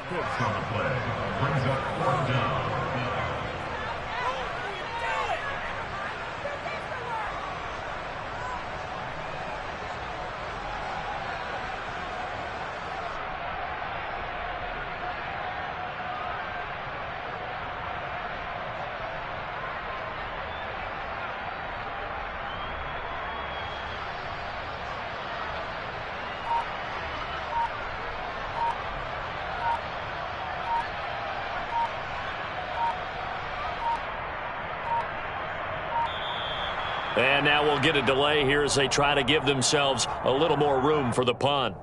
Fifth on the play. Brings up fourth down. And now we'll get a delay here as they try to give themselves a little more room for the punt.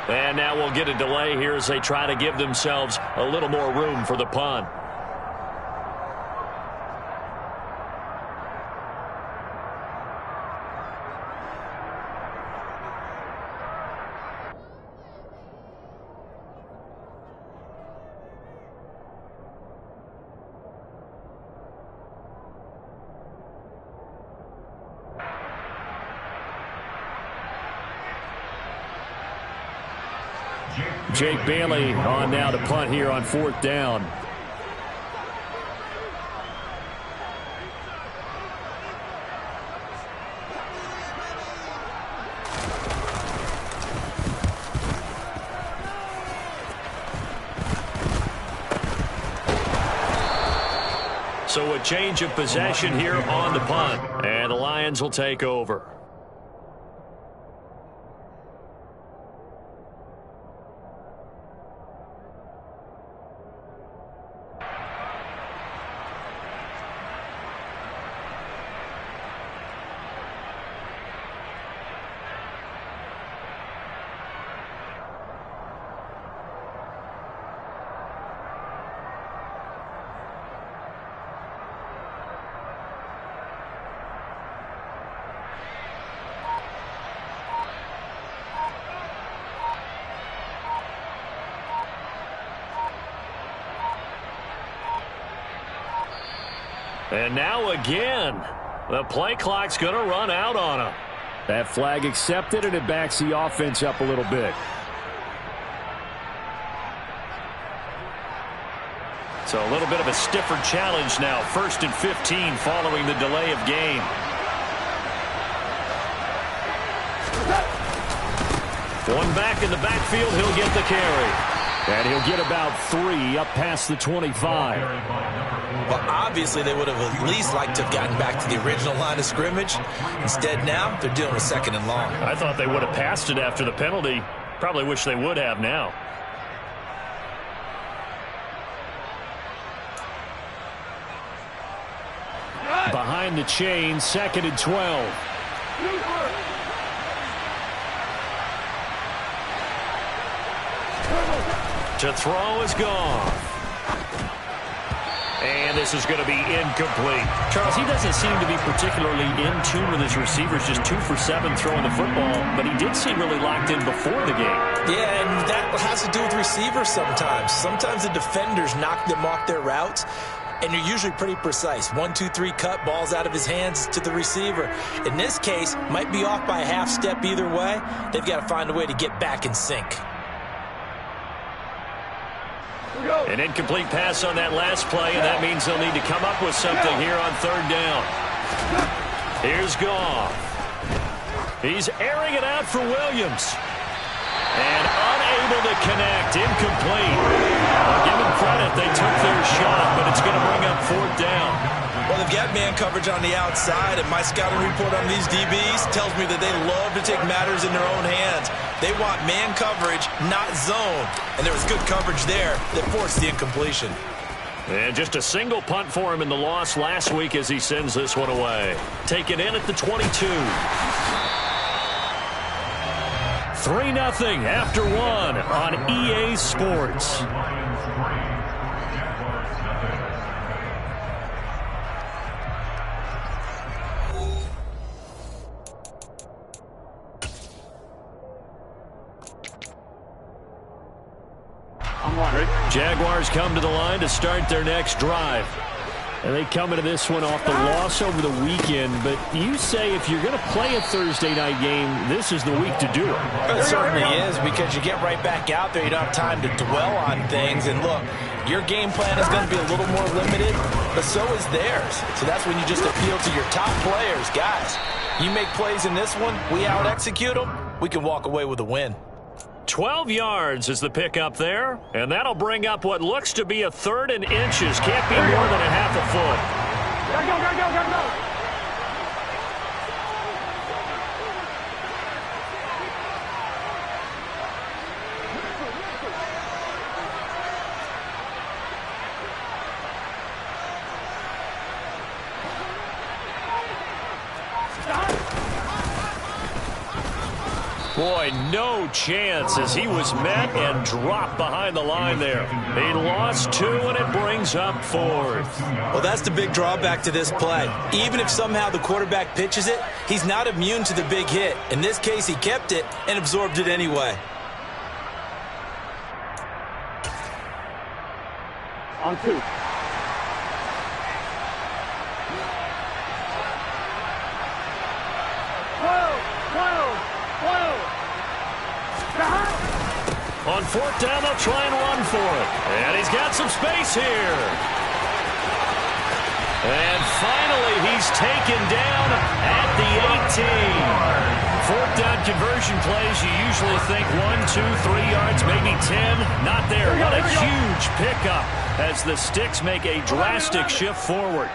And now we'll get a delay here as they try to give themselves a little more room for the punt. Jake Bailey on now to punt here on fourth down. So a change of possession here on the punt. And the Lions will take over. And now again, the play clock's going to run out on him. That flag accepted, and it backs the offense up a little bit. So a little bit of a stiffer challenge now. 1st and 15 following the delay of game. One back in the backfield, he'll get the carry. And he'll get about 3 up past the 25. Well, obviously they would have at least liked to have gotten back to the original line of scrimmage. Instead now, they're dealing with 2nd and long. I thought they would have passed it after the penalty. Probably wish they would have now. Behind the chain, 2nd and 12. To throw is gone. And this is going to be incomplete. Charles, he doesn't seem to be particularly in tune with his receivers, just 2 for 7 throwing the football, but he did seem really locked in before the game. Yeah, and that has to do with receivers sometimes. Sometimes the defenders knock them off their routes, and you're usually pretty precise. 1, 2, 3 cut, balls out of his hands to the receiver. In this case, might be off by a half step either way. They've got to find a way to get back in sync. An incomplete pass on that last play, and that means they'll need to come up with something here on 3rd down. Here's Goff. He's airing it out for Williams. And unable to connect. Incomplete. I'll give them credit. They took their shot, but it's going to bring up 4th down. Well, they've got man coverage on the outside, and my scouting report on these DBs tells me that they love to take matters in their own hands. They want man coverage, not zone. And there was good coverage there that forced the incompletion. And just a single punt for him in the loss last week as he sends this one away. Taken in at the 22. 3-0 after 1 on EA Sports. Jaguars come to the line to start their next drive. And they come into this one off the loss over the weekend, but you say if you're going to play a Thursday night game, this is the week to do it. It certainly is, because you get right back out there. You don't have time to dwell on things. And look, your game plan is going to be a little more limited, but so is theirs. So that's when you just appeal to your top players. Guys, you make plays in this one, we out-execute them, we can walk away with a win. 12 yards is the pickup there, and that'll bring up what looks to be a 3rd and inches. Can't be more than a half a foot. Go. Boy, no chance as he was met and dropped behind the line there. He lost 2, and it brings up 4th. Well, that's the big drawback to this play. Even if somehow the quarterback pitches it, he's not immune to the big hit. In this case, he kept it and absorbed it anyway. On 2. On 4th down, they'll try and run for it. And he's got some space here. And finally, he's taken down at the 18. 4th down conversion plays, you usually think 1, 2, 3 yards, maybe 10. Not there. What a huge pickup as the Sticks make a drastic shift forward.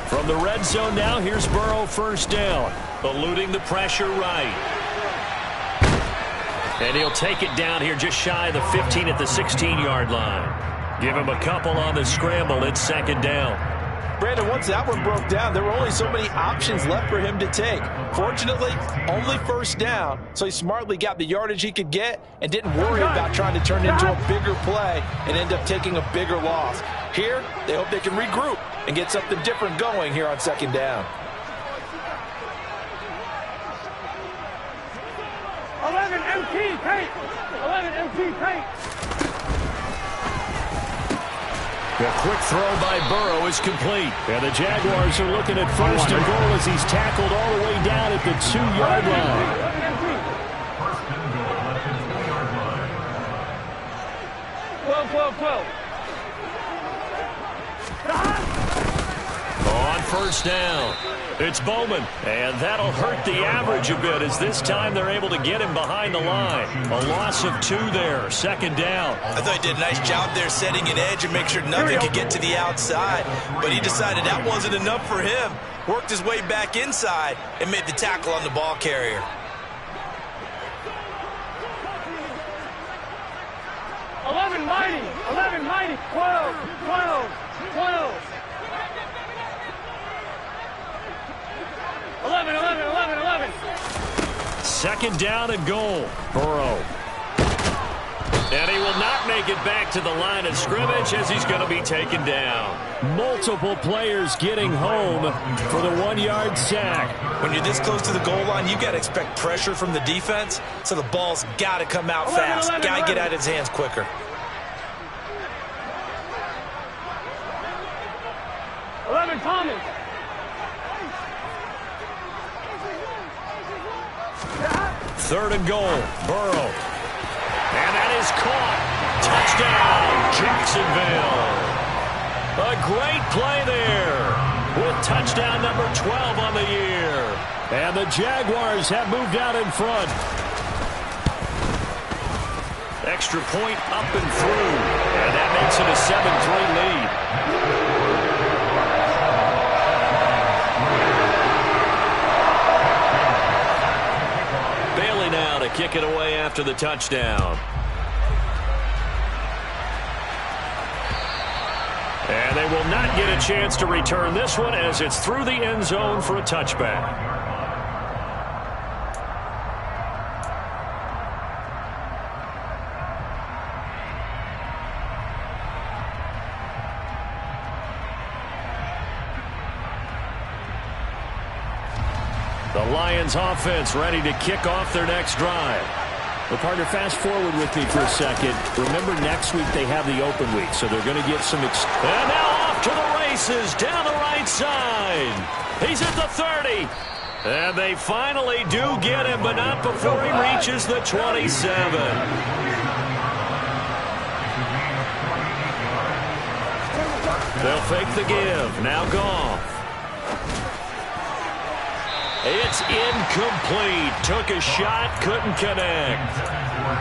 From the red zone now, here's Burrow first down. Eluding the pressure right. And he'll take it down here just shy of the 15 at the 16-yard line. Give him a couple on the scramble. It's second down. Brandon, once that one broke down, there were only so many options left for him to take. Fortunately, only first down, so he smartly got the yardage he could get and didn't worry about trying to turn it into a bigger play and end up taking a bigger loss. Here, they hope they can regroup and get something different going here on second down. 11 MT, paint! 11 MT, paint! The quick throw by Burrow is complete. And the Jaguars are looking at first and goal as he's tackled all the way down at the 2-yard line. First and goal at the 2-yard line. 12. On first down, it's Bowman. And that'll hurt the average a bit as this time they're able to get him behind the line. A loss of 2 there, second down. I thought he did a nice job there setting an edge and make sure nothing could get to the outside. But he decided that wasn't enough for him. Worked his way back inside and made the tackle on the ball carrier. Mighty, 11 mighty, 12, 12, 12. 11, 11, 11, 11. Second down and goal. Burrow. And he will not make it back to the line of scrimmage as he's going to be taken down. Multiple players getting home for the 1-yard sack. When you're this close to the goal line, you got to expect pressure from the defense, so the ball's got to come out fast. Got to get out of his hands quicker. 11 Thomas. Third and goal. Burrow. And that is caught. Touchdown, Jacksonville. A great play there with touchdown number 12 on the year. And the Jaguars have moved out in front. Extra point up and through. And that makes it a 7-3 lead. Bailey now to kick it away after the touchdown. And they will not get a chance to return this one as it's through the end zone for a touchback. The Lions offense ready to kick off their next drive. Well, partner, fast forward with me for a second. Remember, next week they have the open week, so they're going to get some... And now off to the races down the right side. He's at the 30. And they finally do get him, but not before he reaches the 27. They'll fake the give. Now Goff. It's incomplete. Took a shot, couldn't connect.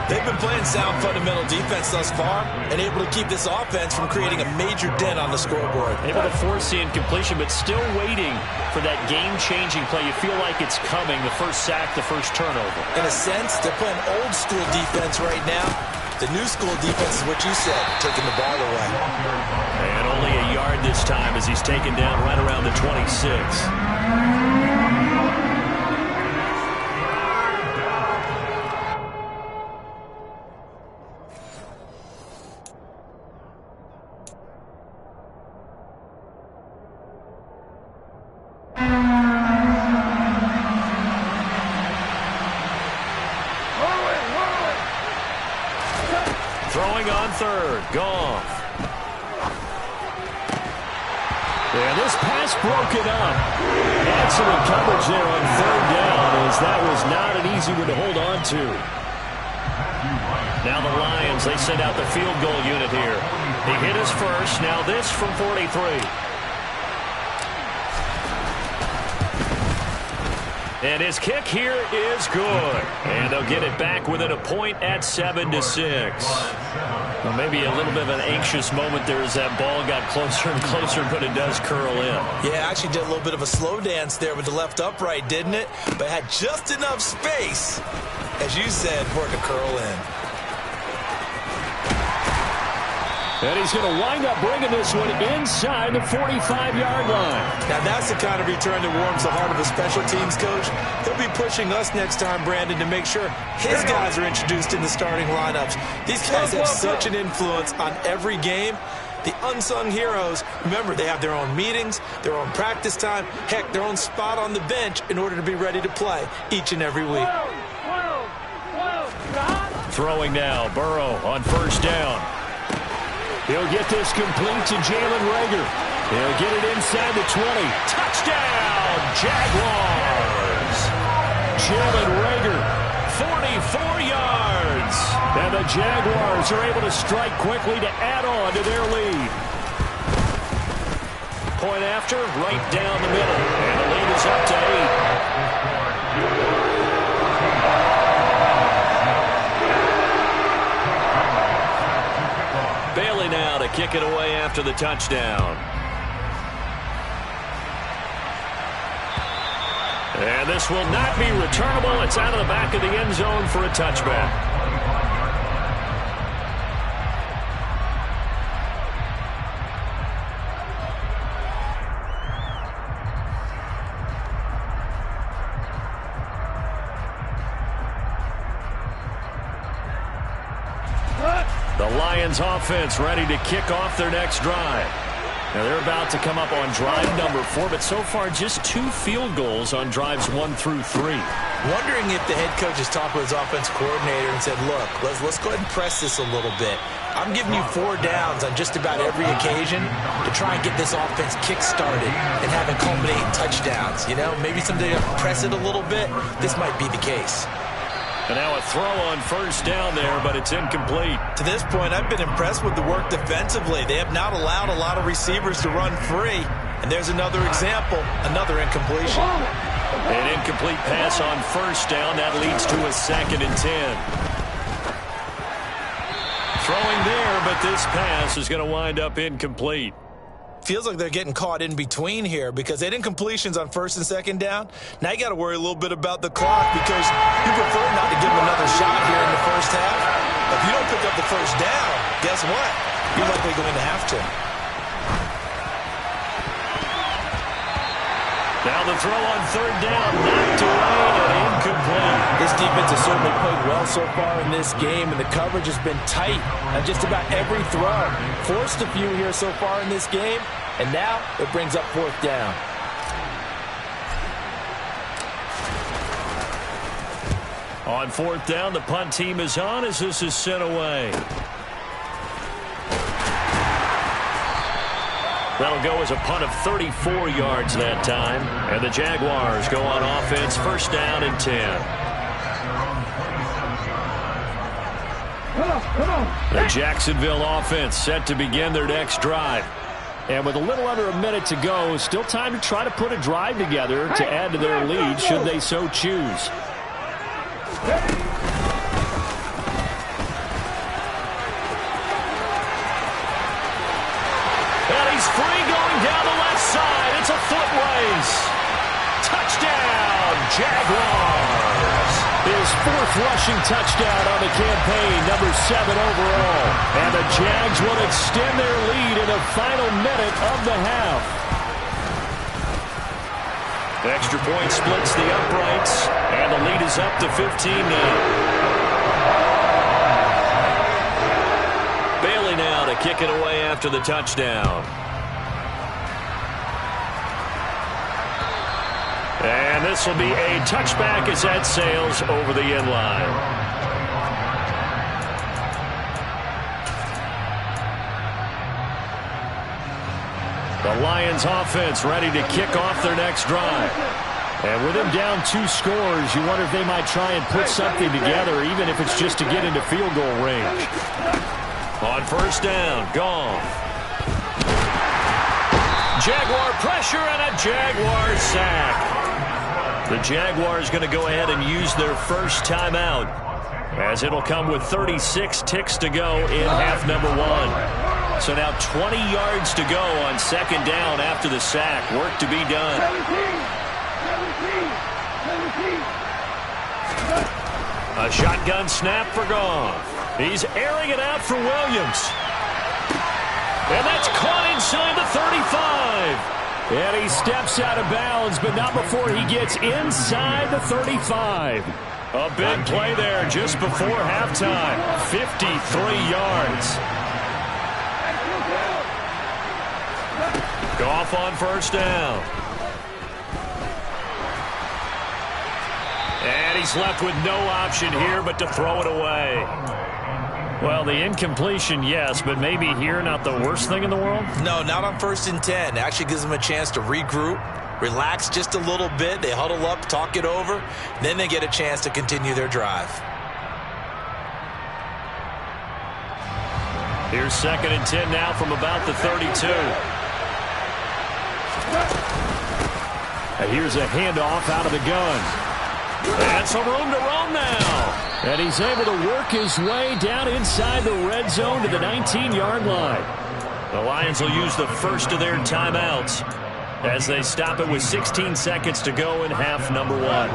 They've been playing sound fundamental defense thus far and able to keep this offense from creating a major dent on the scoreboard. Able to force the incompletion, but still waiting for that game-changing play. You feel like it's coming, the first sack, the first turnover. In a sense, they're playing old-school defense right now. The new school defense is what you said, taking the ball away. And only a yard this time as he's taken down right around the 26. Throwing on third. Goff. And this pass broken up. Excellent coverage there on third down as that was not an easy one to hold on to. Now the Lions, they send out the field goal unit here. He hit his first. Now this from 43. And his kick here is good. And they'll get it back within a point at 7-6. Well, maybe a little bit of an anxious moment there as that ball got closer and closer, but it does curl in. Yeah, actually did a little bit of a slow dance there with the left upright, didn't it? But had just enough space, as you said, for it to curl in. And he's going to wind up bringing this one inside the 45-yard line. Now, that's the kind of return that warms the heart of a special teams coach. He'll be pushing us next time, Brandon, to make sure his guys are introduced in the starting lineups. These guys have such an influence on every game. The unsung heroes, remember, they have their own meetings, their own practice time, heck, their own spot on the bench in order to be ready to play each and every week. Throwing now, Burrow on first down. He'll get this complete to Jalen Reagor. He'll get it inside the 20. Touchdown, Jaguars! Jalen Reagor, 44 yards. and the Jaguars are able to strike quickly to add on to their lead. Point after, right down the middle, and the lead is up to 8. Bailey now to kick it away after the touchdown. And this will not be returnable. It's out of the back of the end zone for a touchback. The Lions offense ready to kick off their next drive. Now they're about to come up on drive number 4, but so far just 2 field goals on drives 1 through 3. Wondering if the head coach has talked with his offense coordinator and said, look, let's go ahead and press this a little bit. I'm giving you 4 downs on just about every occasion to try and get this offense kick-started and have it culminate in touchdowns. You know, maybe someday press it a little bit. This might be the case. And now a throw on first down there, but it's incomplete. To this point, I've been impressed with the work defensively. They have not allowed a lot of receivers to run free. And there's another example, another incompletion. An incomplete pass on first down. That leads to a 2nd and 10. Throwing there, but this pass is going to wind up incomplete. Feels like they're getting caught in between here because they had incompletions on 1st and 2nd down. Now you got to worry a little bit about the clock because you prefer not to give them another shot here in the first half. If you don't pick up the first down, guess what? You're likely going to have to. Now the throw on 3rd down, knocked away and incomplete. This defense has certainly played well so far in this game, and the coverage has been tight on just about every throw. Forced a few here so far in this game, and now it brings up 4th down. On 4th down, the punt team is on as this is sent away. That'll go as a punt of 34 yards that time. And the Jaguars go on offense, 1st down and 10. The Jacksonville offense set to begin their next drive. And with a little under a minute to go, still time to try to put a drive together to add to their lead should they so choose. Free going down the left side. It's a foot race. Touchdown, Jaguars. His 4th rushing touchdown on the campaign, number 7 overall. And the Jags will extend their lead in the final minute of the half. Extra point splits the uprights, and the lead is up to 15 now. Bailey now to kick it away after the touchdown. And this will be a touchback as that sails over the end line. The Lions offense ready to kick off their next drive. And with them down 2 scores, you wonder if they might try and put something together, even if it's just to get into field goal range. On 1st down, gone. Jaguar pressure and a Jaguar sack. The Jaguars going to go ahead and use their first timeout, as it'll come with 36 ticks to go in half number 1. So now 20 yards to go on second down after the sack. Work to be done. 17. A shotgun snap for Goff. He's airing it out for Williams. And that's caught inside the 35. And he steps out of bounds, but not before he gets inside the 35. A big play there just before halftime. 53 yards. Goff on first down. And he's left with no option here but to throw it away. Well, the incompletion, yes, but maybe here not the worst thing in the world? No, not on 1st and 10. Actually gives them a chance to regroup, relax just a little bit. They huddle up, talk it over. Then they get a chance to continue their drive. Here's 2nd and 10 now from about the 32. And here's a handoff out of the gun. And some room to roam now. And he's able to work his way down inside the red zone to the 19-yard line. The Lions will use the first of their timeouts as they stop it with 16 seconds to go in half number 1.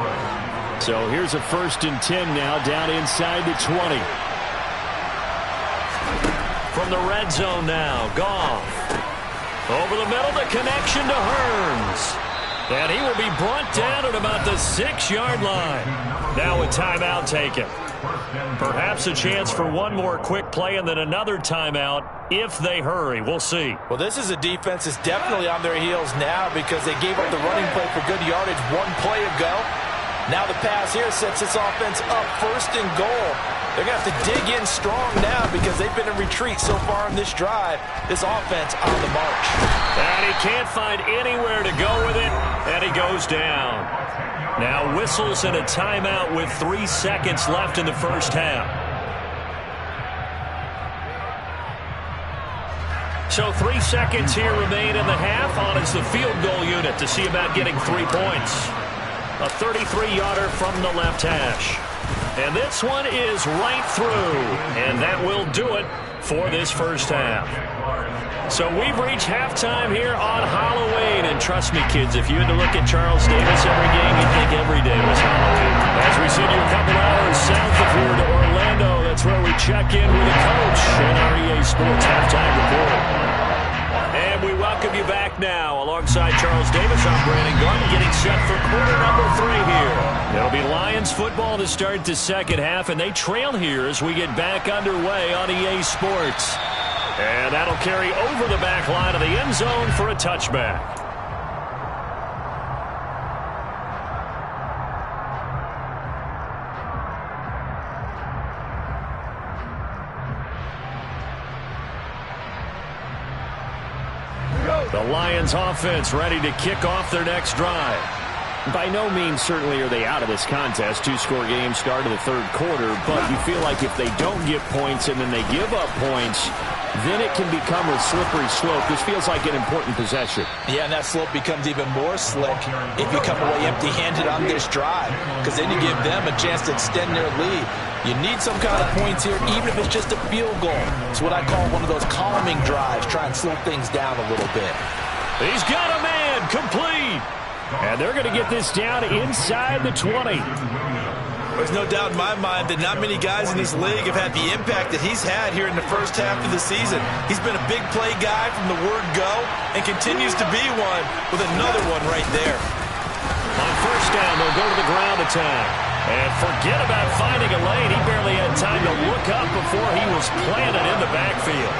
So here's a 1st and 10 now down inside the 20. From the red zone now, Goff. Over the middle, the connection to Hearns. And he will be brought down at about the 6-yard line. Now a timeout taken. Perhaps a chance for one more quick play and then another timeout if they hurry. We'll see. Well, this is a defense that's definitely on their heels now because they gave up the running play for good yardage one play ago. Now the pass here sets this offense up 1st and goal. They're going to have to dig in strong now because they've been in retreat so far in this drive. This offense on the march. And he can't find anywhere to go with it, and he goes down. Now whistles and a timeout with 3 seconds left in the first half. So 3 seconds here remain in the half. On is the field goal unit to see about getting 3 points. A 33-yarder from the left hash. And this one is right through. And that will do it for this first half. So we've reached halftime here on Halloween. And trust me, kids, if you had to look at Charles Davis every game, you'd think every day was Halloween. As we send you a couple hours south of here to Orlando, that's where we check in with the coach and our EA Sports halftime report. And we welcome you back now. Alongside Charles Davis, I'm Brandon Garden, getting set for quarter number 3 here. It'll be Lions football to start the second half, and they trail here as we get back underway on EA Sports. And that'll carry over the back line of the end zone for a touchback. The Lions offense ready to kick off their next drive. By no means certainly are they out of this contest. 2-score game start of the third quarter, but you feel like if they don't get points and then they give up points, then it can become a slippery slope. This feels like an important possession. Yeah, and that slope becomes even more slick if you come away empty-handed on this drive, because then you give them a chance to extend their lead. You need some kind of points here, even if it's just a field goal. It's what I call one of those calming drives. Try and slow things down a little bit. He's got a man, complete. And they're going to get this down inside the 20. There's no doubt in my mind that not many guys in this league have had the impact that he's had here in the first half of the season. He's been a big play guy from the word go and continues to be one with another one right there. On first down, they'll go to the ground attack. And forget about finding a lane. He barely had time to look up before he was planted in the backfield.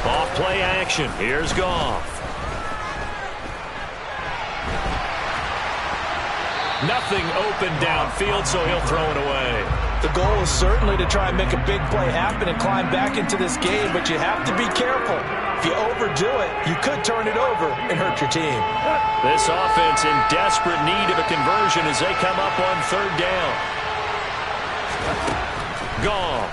Off play action. Here's Goff. Nothing open downfield, so he'll throw it away. The goal is certainly to try and make a big play happen and climb back into this game, but you have to be careful. If you overdo it, you could turn it over and hurt your team. This offense in desperate need of a conversion as they come up on third down. Goff.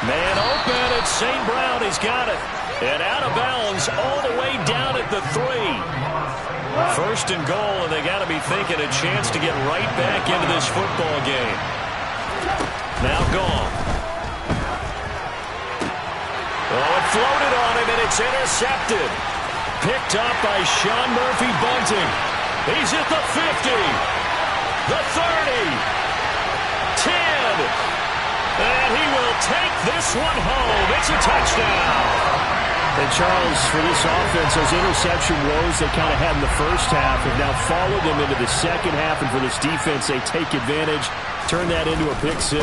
Man open, it's St. Brown. He's got it. And out of bounds all the way down at the 3. First and goal, and they got to be thinking a chance to get right back into this football game. Now gone. Oh, it floated on him, and it's intercepted. Picked up by Sean Murphy-Bunting. He's at the 50, the 30, 10, and he will take this one home. It's a touchdown. And Charles, for this offense, those interception woes they kind of had in the first half have now followed them into the second half, and for this defense, they take advantage, turn that into a pick 6.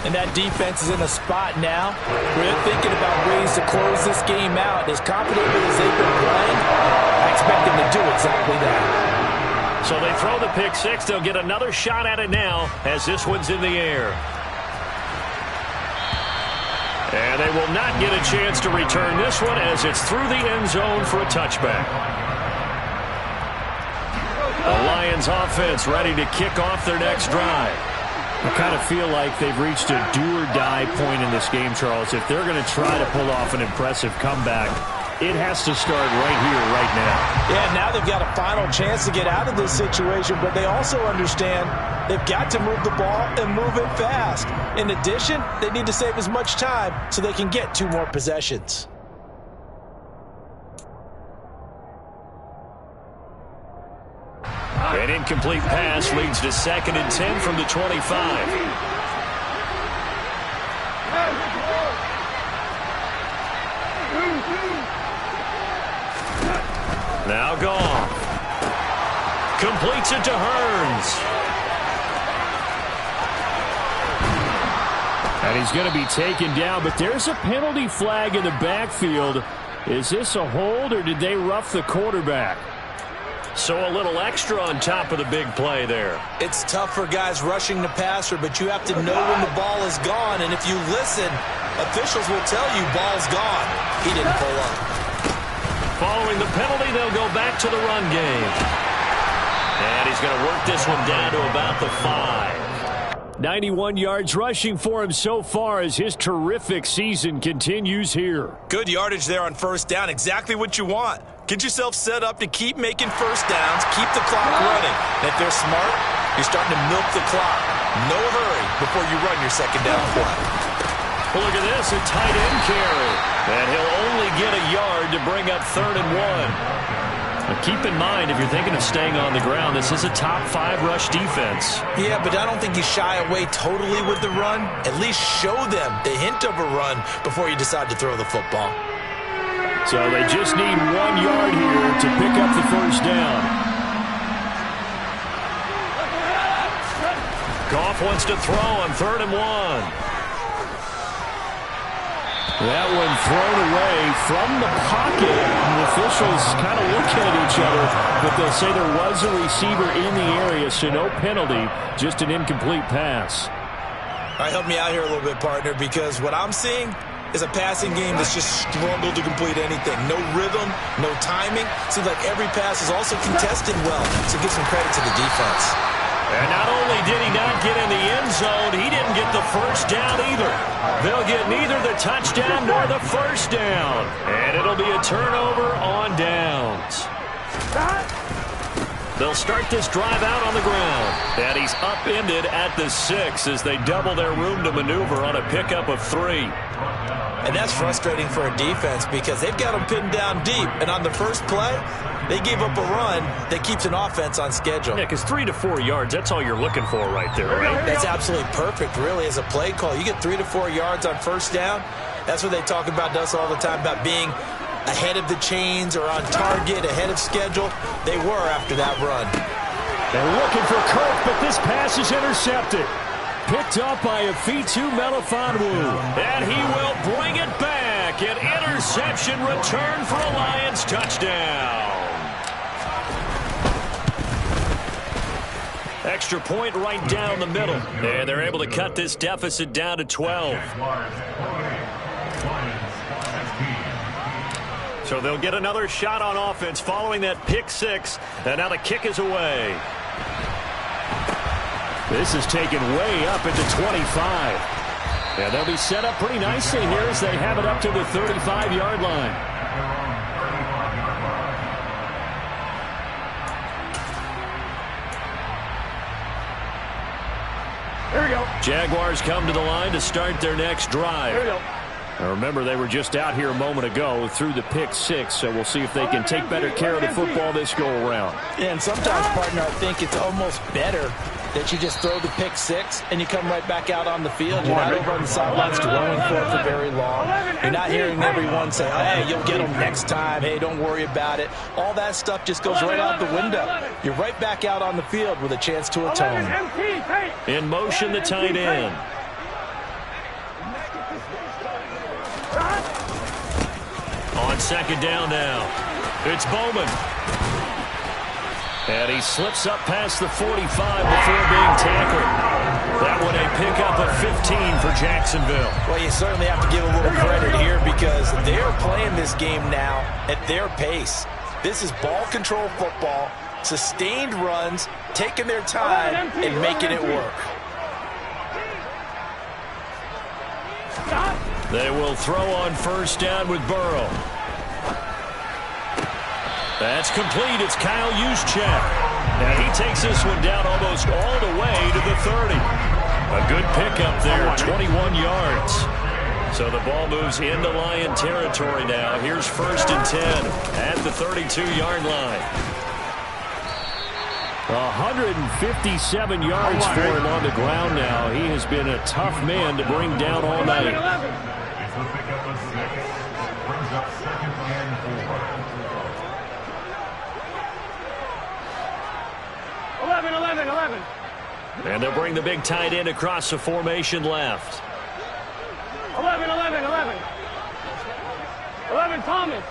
And that defense is in a spot now where they're thinking about ways to close this game out. As confidently as they've been playing, I expect them to do exactly that. So they throw the pick 6. They'll get another shot at it now as this one's in the air. And they will not get a chance to return this one as it's through the end zone for a touchback. The Lions offense ready to kick off their next drive. I kind of feel like they've reached a do-or-die point in this game, Charles. If they're going to try to pull off an impressive comeback, it has to start right here, right now. Yeah, now they've got a final chance to get out of this situation, but they also understand they've got to move the ball and move it fast. In addition, they need to save as much time so they can get 2 more possessions. An incomplete pass leads to 2nd and 10 from the 25. Now gone. Completes it to Hearns. And he's going to be taken down, but there's a penalty flag in the backfield. Is this a hold, or did they rough the quarterback? So a little extra on top of the big play there. It's tough for guys rushing the passer, but you have to know when the ball is gone. And if you listen, officials will tell you ball's gone. He didn't pull up. Following the penalty, they'll go back to the run game. And he's going to work this one down to about the 5. 91 yards rushing for him so far as his terrific season continues here. Good yardage there on first down. Exactly what you want. Get yourself set up to keep making first downs, keep the clock running. And if they're smart, you're starting to milk the clock. No hurry before you run your second down play. Well, look at this, a tight end carry. And he'll only get a yard to bring up 3rd and 1. But keep in mind, if you're thinking of staying on the ground, this is a top 5 rush defense. Yeah, but I don't think you shy away totally with the run. At least show them the hint of a run before you decide to throw the football. So they just need 1 yard here to pick up the first down. Goff wants to throw on 3rd and 1. That one thrown away from the pocket. The officials kind of looking at each other, but they'll say there was a receiver in the area, so no penalty, just an incomplete pass. All right, help me out here a little bit, partner, because what I'm seeing is a passing game that's just struggled to complete anything. No rhythm, no timing. Seems like every pass is also contested well, so give some credit to the defense. And not only did he not get in the end zone, he didn't get the first down either. They'll get neither the touchdown nor the first down. And it'll be a turnover on downs. They'll start this drive out on the ground. And he's upended at the 6 as they double their room to maneuver on a pickup of 3. And that's frustrating for a defense because they've got them pinned down deep. And on the first play, they gave up a run that keeps an offense on schedule. Yeah, because 3 to 4 yards, that's all you're looking for right there, right? That's absolutely perfect, really, as a play call. You get 3 to 4 yards on first down. That's what they talk about to us all the time, about being ahead of the chains or on target, ahead of schedule. They were after that run. They're looking for Kirk, but this pass is intercepted. Picked up by Afitu Melifonwu. And he will bring it back. An interception return for a Lions touchdown. Extra point right down the middle. And they're able to cut this deficit down to 12. So they'll get another shot on offense following that pick 6. And now the kick is away. This is taken way up into 25. Yeah, they'll be set up pretty nicely here as they have it up to the 35-yard line. Here we go. Jaguars come to the line to start their next drive. Here we go. Now remember, they were just out here a moment ago through the pick six, so we'll see if they can take better care of the football this go-around. Yeah, and sometimes, partner, I think it's almost better that you just throw the pick six and you come right back out on the field. You're not over on the sidelines dwelling for it for very long. You're not hearing everyone say, hey, you'll get them next time. Hey, don't worry about it. All that stuff just goes right out the window. You're right back out on the field with a chance to atone. In motion, the tight end. On second down now, it's Bowman. And he slips up past the 45 before being tackled. That one a pickup of 15 for Jacksonville. Well, you certainly have to give a little credit here because they're playing this game now at their pace. This is ball control football, sustained runs, taking their time and making it work. They will throw on first down with Burrow. That's complete. It's Kyle Juszczyk. And he takes this one down almost all the way to the 30. A good pickup there, 21 yards. So the ball moves into Lion territory now. Here's first and 10 at the 32-yard line. 157 yards for him on the ground now. He has been a tough man to bring down all night. It's the pickup of 6. Brings up second and 4. 11. And they'll bring the big tight end across the formation left. 11. 11, Thomas.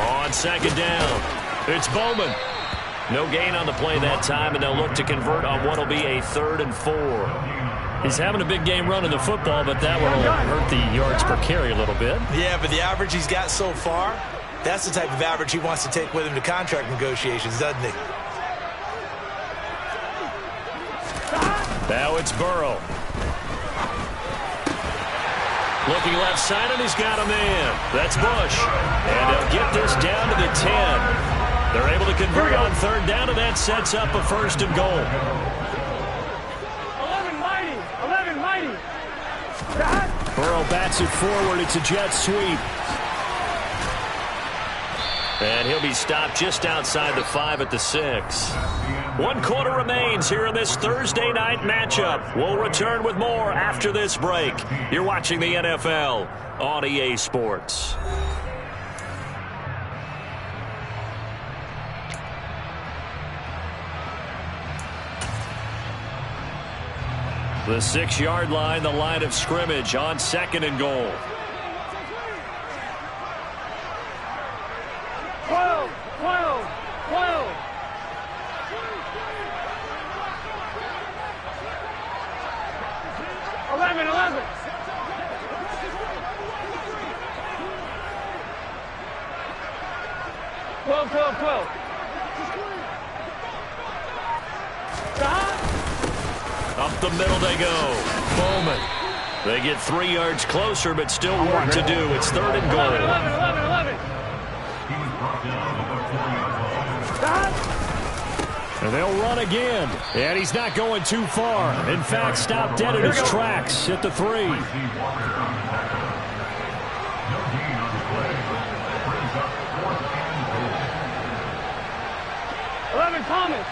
On second down, it's Bowman. No gain on the play that time, and they'll look to convert on what will be a 3rd and 4. He's having a big game running the football, but that will hurt the yards per carry a little bit. Yeah, but the average he's got so far, that's the type of average he wants to take with him to contract negotiations, doesn't he? Now it's Burrow. Looking left side, and he's got a man. That's Bush. And they'll get this down to the 10. They're able to convert on third down, and that sets up a first and goal. 11 mighty. Burrow bats it forward. It's a jet sweep. And he'll be stopped just outside the 5 at the 6. 1 quarter remains here in this Thursday night matchup. We'll return with more after this break. You're watching the NFL on EA Sports. The 6-yard line, the line of scrimmage on second and goal. 12. 11. 12. Up the middle they go. Bowman. They get 3 yards closer, but still work to do. It's 3rd and goal. 11. He was brought down at the 40-yard line. And they'll run again. And he's not going too far. In fact, stopped dead in his tracks at the 3. No gain on the play. Brings up 4th and goal. 11, Thomas.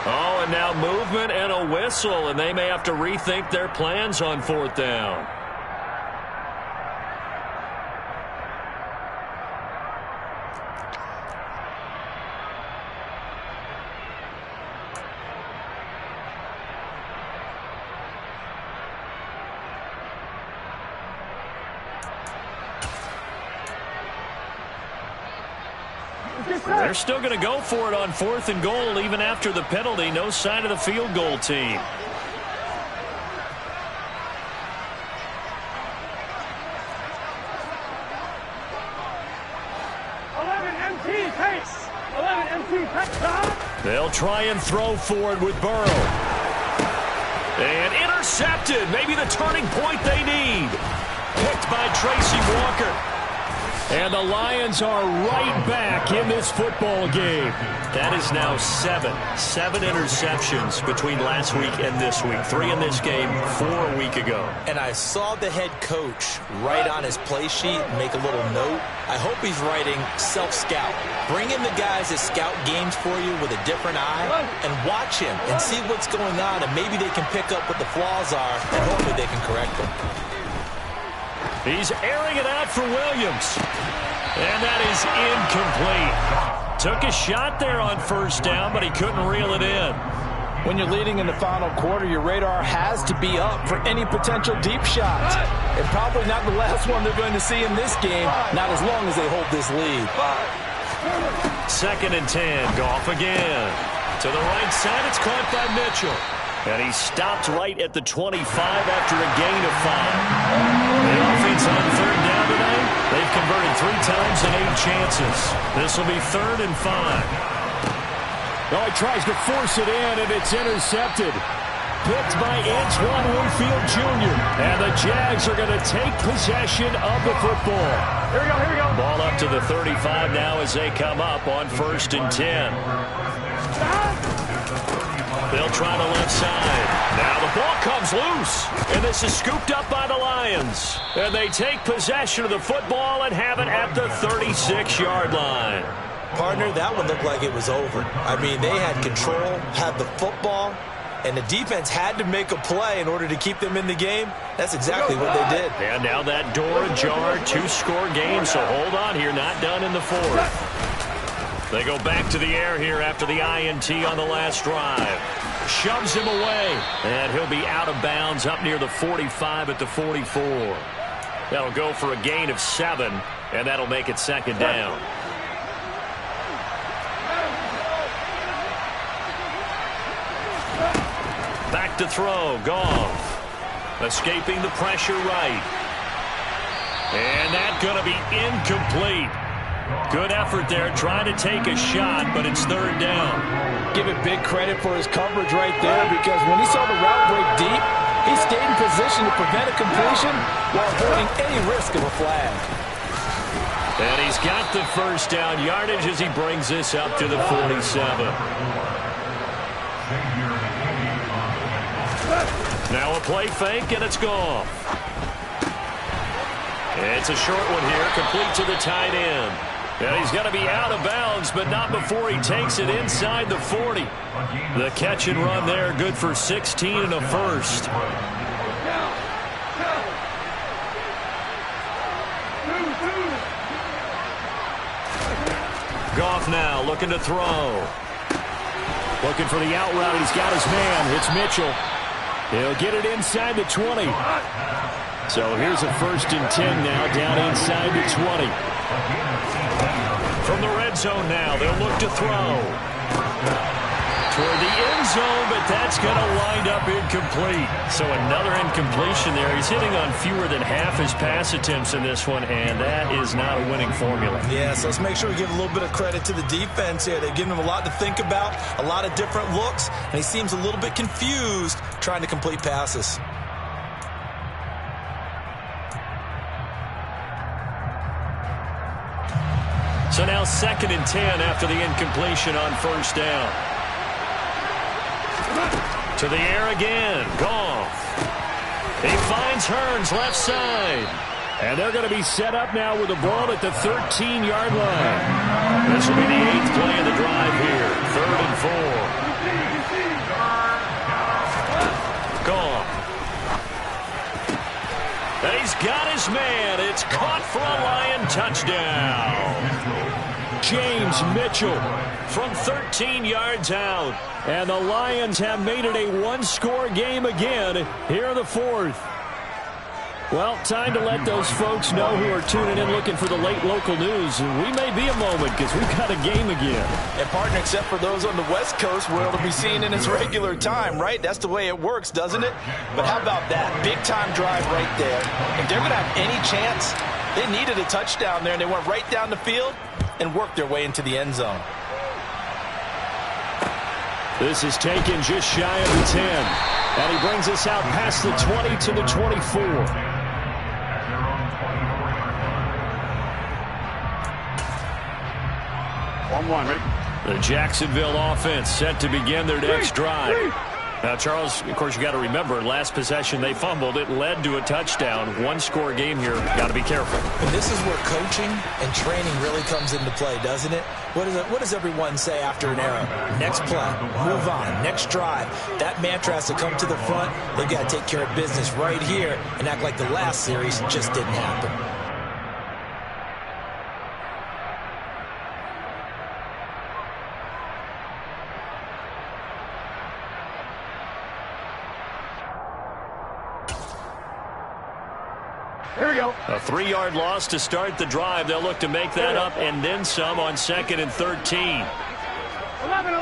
Oh, and now movement and a whistle, and they may have to rethink their plans on 4th down. They're still going to go for it on 4th and goal even after the penalty. No sign of the field goal team. They'll try and throw for it with Burrow. And intercepted. Maybe the turning point they need. Picked by Tracy Walker. And the Lions are right back in this football game. That is now seven interceptions between last week and this week. 3 in this game, 4 a week ago. And I saw the head coach write on his play sheet, make a little note. I hope he's writing self-scout. Bring in the guys that scout games for you with a different eye and watch him and see what's going on, and maybe they can pick up what the flaws are, and hopefully they can correct them. He's airing it out for Williams. And that is incomplete. Took a shot there on first down, but he couldn't reel it in. When you're leading in the final quarter, your radar has to be up for any potential deep shots. And probably not the last one they're going to see in this game, not as long as they hold this lead. 2nd and 10, Goff again. To the right side, it's caught by Mitchell. And he stopped right at the 25 after a gain of 5. The offense on 3rd down today, they've converted 3 times and 8 chances. This will be 3rd and 5. Oh, he tries to force it in, and it's intercepted. Picked by Antoine Winfield Jr. And the Jags are going to take possession of the football. Here we go. Ball up to the 35 now as they come up on 1st and 10. They'll try the left side. Now the ball comes loose. And this is scooped up by the Lions. And they take possession of the football and have it at the 36-yard line. Partner, that one looked like it was over. I mean, they had control, had the football, and the defense had to make a play in order to keep them in the game. That's exactly what they did. And now that door ajar, 2-score game. So hold on here, not done in the 4th. They go back to the air here after the INT on the last drive. Shoves him away. And he'll be out of bounds up near the 45 at the 44. That'll go for a gain of 7, and that'll make it 2nd down. Back to throw. Goff. Escaping the pressure right. And that's going to be incomplete. Good effort there, trying to take a shot, but it's 3rd down. Give it big credit for his coverage right there, because when he saw the route break deep, he stayed in position to prevent a completion while avoiding any risk of a flag. And he's got the 1st down yardage as he brings this up to the 47. Now a play fake, and it's gone. It's a short one here, complete to the tight end. And he's going to be out of bounds, but not before he takes it inside the 40. The catch and run there, good for 16 and a 1st. Goff now looking to throw. Looking for the out route. He's got his man. It's Mitchell. He'll get it inside the 20. So here's a 1st and 10 now, down inside the 20. From the red zone now, they'll look to throw. Toward the end zone, but that's going to wind up incomplete. So another incompletion there. He's hitting on fewer than half his pass attempts in this one, and that is not a winning formula. Yeah, so let's make sure we give a little bit of credit to the defense here. They've given him a lot to think about, a lot of different looks, and he seems a little bit confused trying to complete passes. So now 2nd and 10 after the incompletion on 1st down. To the air again. Goff. He finds Hearns left side. And they're going to be set up now with the ball at the 13-yard line. This will be the 8th play of the drive here. 3rd and 4. Goff. And he's got his man. It's caught for a Lion touchdown. James Mitchell from 13 yards out. And the Lions have made it a 1-score game again here in the 4th. Well, time to let those folks know who are tuning in looking for the late local news. We may be a moment because we've got a game again. And, partner, except for those on the West Coast where it'll be seen in its regular time, right? That's the way it works, doesn't it? But how about that? Big-time drive right there. If they're going to have any chance, they needed a touchdown there, and they went right down the field and worked their way into the end zone. This is taken just shy of the 10. And he brings us out past the 20 to the 24. Ready? The Jacksonville offense set to begin their next drive. Now, Charles, of course, you got to remember, last possession they fumbled. It led to a touchdown. One-score game here. Got to be careful. And this is where coaching and training really comes into play, doesn't it? What does everyone say after an error? Next play, move on, next drive. That mantra has to come to the front. They've got to take care of business right here and act like the last series just didn't happen. Here we go. A 3-yard loss to start the drive. They'll look to make that up and then some on 2nd and 13. 11.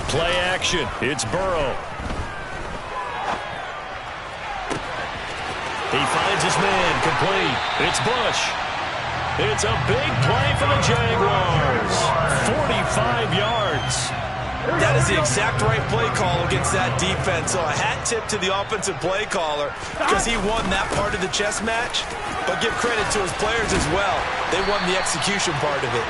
Play action. It's Burrow. He finds his man. Complete. It's Bush. It's a big play for the Jaguars. 45 yards. That is the exact right play call against that defense. So a hat tip to the offensive play caller because he won that part of the chess match. But give credit to his players as well. They won the execution part of it.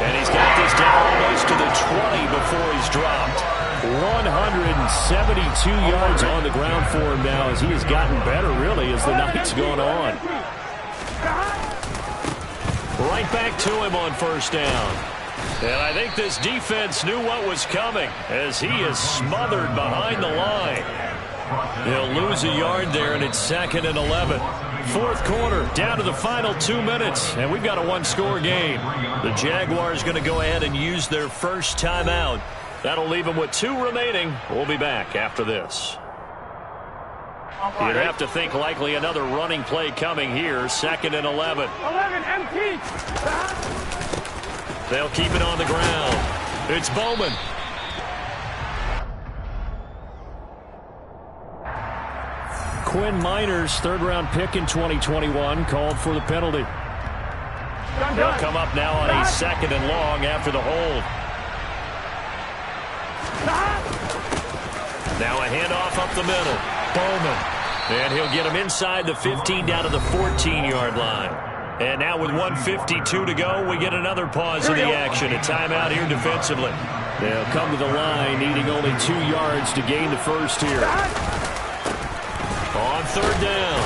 And he's got this down almost to the 20 before he's dropped. 172 yards on the ground for him now as he has gotten better, really, as the night's gone on. Right back to him on first down. And I think this defense knew what was coming as he is smothered behind the line. He'll lose a yard there, and it's 2nd and 11. Fourth quarter, down to the final 2 minutes, and we've got a one-score game. The Jaguars going to go ahead and use their first timeout. That'll leave them with 2 remaining. We'll be back after this. You'd have to think likely another running play coming here. 2nd and 11. 11 empty. They'll keep it on the ground. It's Bowman. Quinn Miners, third-round pick in 2021, called for the penalty. They'll come up now on a 2nd and long after the hold. Now a handoff up the middle. Bowman. And he'll get him inside the 15 down to the 14-yard line. And now with 1:52 to go, we get another pause in the action. A timeout here defensively. They'll come to the line, needing only 2 yards to gain the first here. On third down,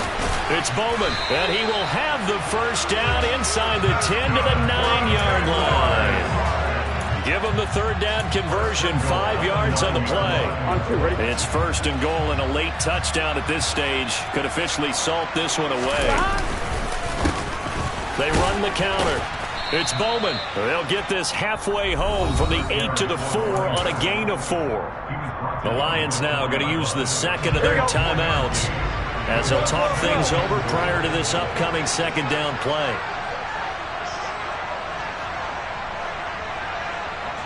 it's Bowman. And he will have the first down inside the 10 to the 9-yard line. Give him the third down conversion, 5 yards on the play. It's first and goal and a late touchdown at this stage. Could officially salt this one away. They run the counter. It's Bowman. They'll get this halfway home from the 8 to the 4 on a gain of 4. The Lions now going to use the second of their timeouts as they'll talk things over prior to this upcoming second down play.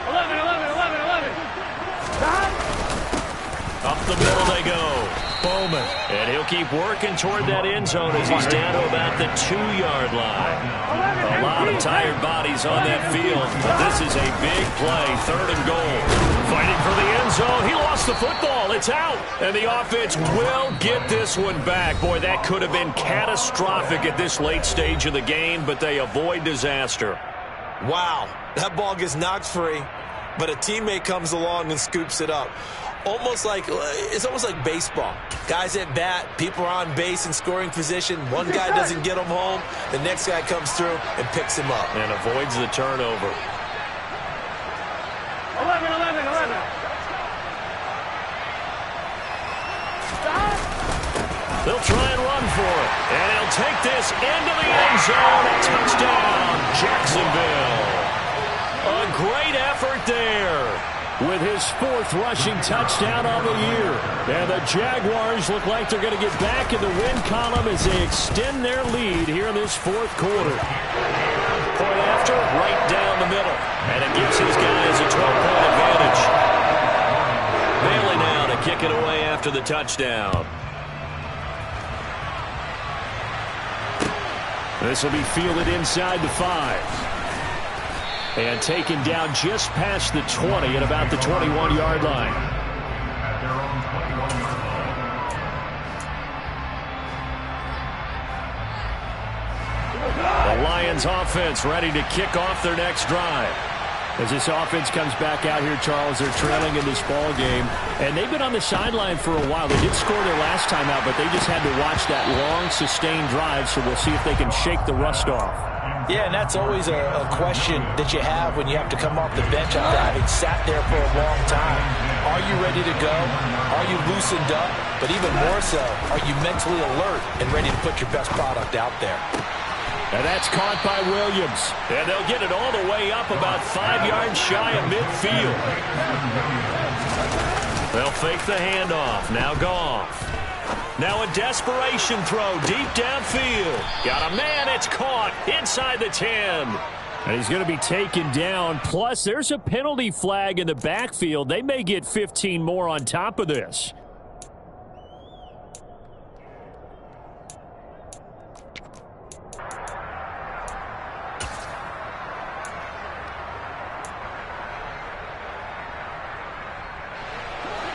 11. Up the middle they go. Bowman. And he'll keep working toward that end zone as he's down to about the 2-yard line. A lot of tired bodies on that field, but this is a big play, 3rd and goal. Fighting for the end zone. He lost the football. It's out. And the offense will get this one back. Boy, that could have been catastrophic at this late stage of the game, but they avoid disaster. Wow, that ball gets knocked free, but a teammate comes along and scoops it up. It's almost like baseball. Guys at bat, people are on base in scoring position. One guy doesn't get him home. The next guy comes through and picks him up. And avoids the turnover. 11. They'll try and run for it. And he'll take this into the end zone. A touchdown, Jacksonville. A great effort there. With his 4th rushing touchdown on the year. And the Jaguars look like they're going to get back in the win column as they extend their lead here in this 4th quarter. Point after, right down the middle. And it gives his guys a 12-point advantage. Bailey now to kick it away after the touchdown. This will be fielded inside the 5. And taken down just past the 20 at about the 21-yard line. At their own 21-yard line. The Lions offense ready to kick off their next drive. As this offense comes back out here, Charles, they're trailing in this ball game. And they've been on the sideline for a while. They did score their last time out, but they just had to watch that long, sustained drive. So we'll see if they can shake the rust off. Yeah, and that's always a question that you have when you have to come off the bench after having sat there for a long time. Are you ready to go? Are you loosened up? But even more so, are you mentally alert and ready to put your best product out there? And that's caught by Williams. And they'll get it all the way up about 5 yards shy of midfield. They'll fake the handoff. Now Goff. Now a desperation throw deep downfield. Got a man. It's caught inside the 10. And he's going to be taken down. Plus, there's a penalty flag in the backfield. They may get 15 more on top of this.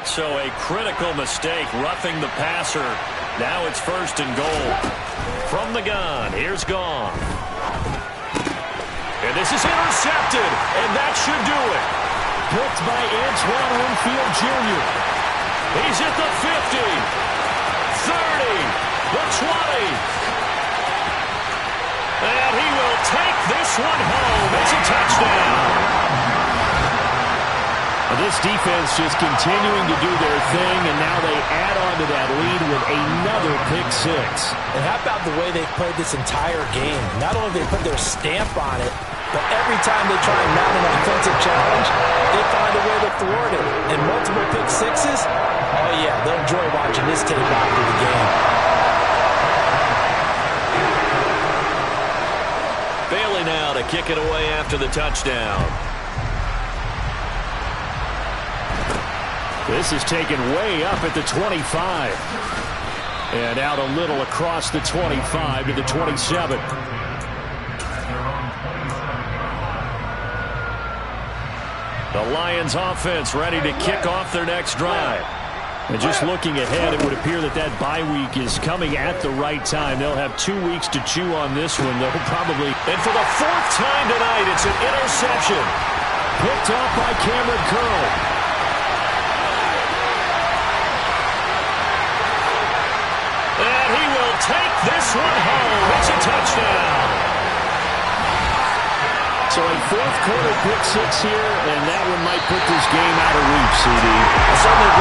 So a critical mistake, roughing the passer. Now it's 1st and goal. From the gun, here's Goff. And this is intercepted, and that should do it. Picked by Antoine Winfield Jr. He's at the 50, 30, the 20. And he will take this one home. It's a touchdown. This defense just continuing to do their thing, and now they add on to that lead with another pick 6. And how about the way they've played this entire game? Not only have they put their stamp on it, but every time they try and mount an offensive challenge, they find a way to thwart it. And multiple pick 6s, oh yeah, they'll enjoy watching this tape after the game. Bailey now to kick it away after the touchdown. This is taken way up at the 25. And out a little across the 25 to the 27. The Lions offense ready to kick off their next drive. And just looking ahead, it would appear that bye week is coming at the right time. They'll have 2 weeks to chew on this one. They'll probably... And for the 4th time tonight, it's an interception. Picked off by Cameron Curl. And he will take this one home. It's a touchdown. So a 4th quarter pick 6 here, and that one might put this game out of reach, CD. I certainly agree.